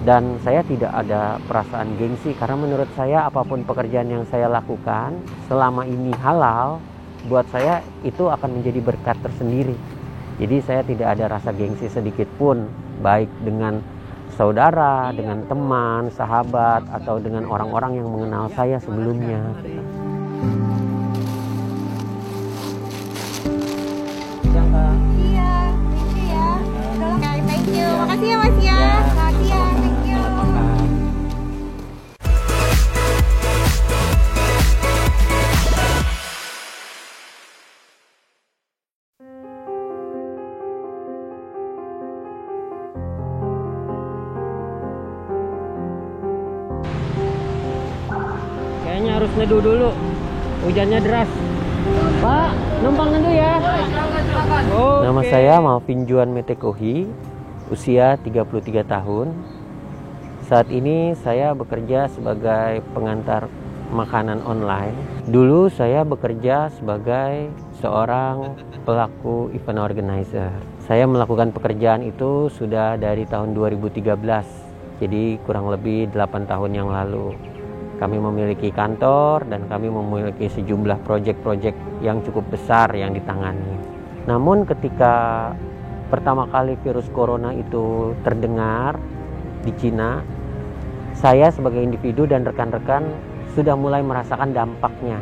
Dan saya tidak ada perasaan gengsi karena menurut saya apapun pekerjaan yang saya lakukan selama ini halal, buat saya itu akan menjadi berkat tersendiri. Jadi saya tidak ada rasa gengsi sedikit pun, baik dengan saudara, dengan teman, sahabat, atau dengan orang-orang yang mengenal saya sebelumnya. Iya, thank you ya. Thank you. Makasih ya Mas ya. Makasih ya, thank you. Kayaknya harus neduh dulu, hujannya deras. Pak, numpang neduh ya. Nama saya Malvin Juan Metekohi, usia 33 tahun. Saat ini saya bekerja sebagai pengantar makanan online. Dulu saya bekerja sebagai seorang pelaku event organizer. Saya melakukan pekerjaan itu sudah dari tahun 2013, jadi kurang lebih 8 tahun yang lalu. Kami memiliki kantor dan kami memiliki sejumlah proyek-proyek yang cukup besar yang ditangani. Namun ketika pertama kali virus corona itu terdengar di Cina, saya sebagai individu dan rekan-rekan sudah mulai merasakan dampaknya.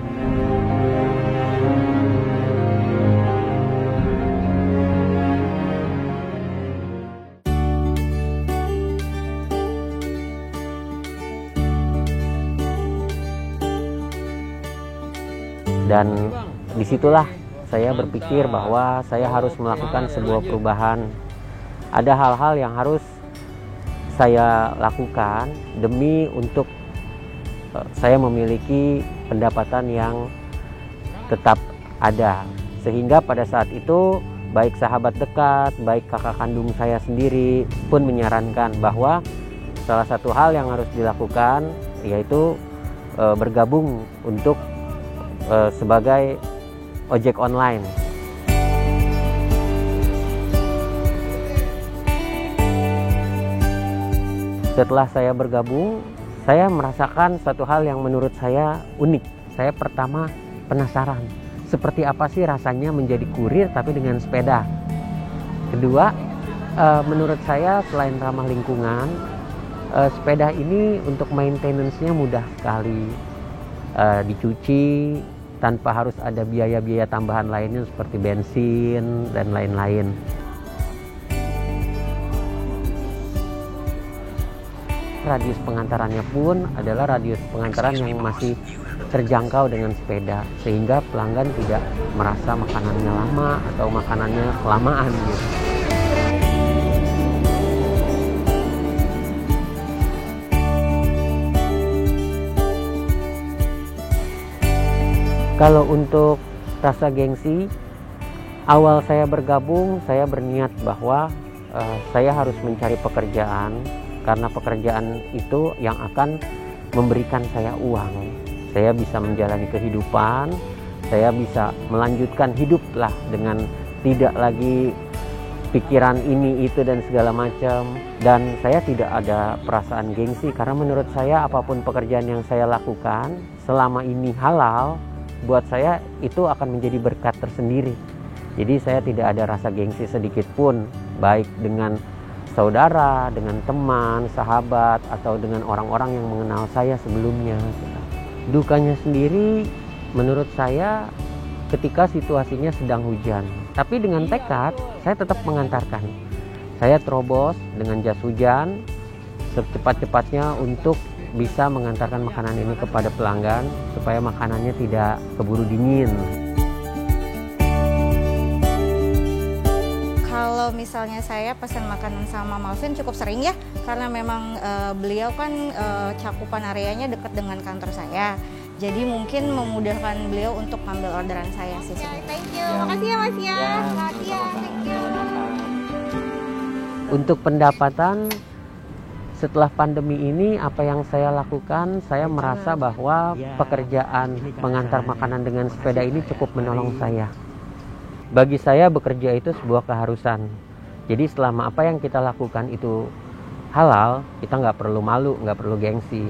Dan disitulah saya berpikir bahwa saya harus melakukan sebuah perubahan. Ada hal-hal yang harus saya lakukan demi untuk saya memiliki pendapatan yang tetap ada. Sehingga pada saat itu baik sahabat dekat, baik kakak kandung saya sendiri pun menyarankan bahwa salah satu hal yang harus dilakukan yaitu bergabung untuk sebagai ojek online. Setelah saya bergabung, saya merasakan satu hal yang menurut saya unik. Saya pertama penasaran, seperti apa sih rasanya menjadi kurir tapi dengan sepeda. Kedua, menurut saya selain ramah lingkungan, sepeda ini untuk maintenance-nya mudah sekali. Dicuci tanpa harus ada biaya-biaya tambahan lainnya seperti bensin dan lain-lain. Radius pengantarannya pun adalah radius pengantaran yang masih terjangkau dengan sepeda, sehingga pelanggan tidak merasa makanannya lama atau makanannya kelamaan gitu. Kalau untuk rasa gengsi, awal saya bergabung, saya berniat bahwa saya harus mencari pekerjaan karena pekerjaan itu yang akan memberikan saya uang. Saya bisa menjalani kehidupan, saya bisa melanjutkan hidup lah dengan tidak lagi pikiran ini itu dan segala macam. Dan saya tidak ada perasaan gengsi karena menurut saya apapun pekerjaan yang saya lakukan selama ini halal, buat saya itu akan menjadi berkat tersendiri. Jadi saya tidak ada rasa gengsi sedikit pun, baik dengan saudara, dengan teman, sahabat, atau dengan orang-orang yang mengenal saya sebelumnya. Dukanya sendiri menurut saya ketika situasinya sedang hujan. Tapi dengan tekad saya tetap mengantarkan. Saya terobos dengan jas hujan secepat-cepatnya untuk bisa mengantarkan makanan ini kepada pelanggan supaya makanannya tidak keburu dingin. Kalau misalnya saya pesan makanan sama Malvin cukup sering ya, karena memang beliau kan cakupan areanya dekat dengan kantor saya. Jadi mungkin memudahkan beliau untuk ngambil orderan saya sih. Thank you. Makasih ya Mas ya. Makasih ya. Thank you. Untuk pendapatan setelah pandemi ini, apa yang saya lakukan, saya merasa bahwa pekerjaan mengantar makanan dengan sepeda ini cukup menolong saya. Bagi saya bekerja itu sebuah keharusan. Jadi selama apa yang kita lakukan itu halal, kita nggak perlu malu, nggak perlu gengsi.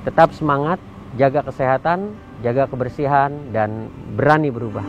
Tetap semangat, jaga kesehatan, jaga kebersihan, dan berani berubah.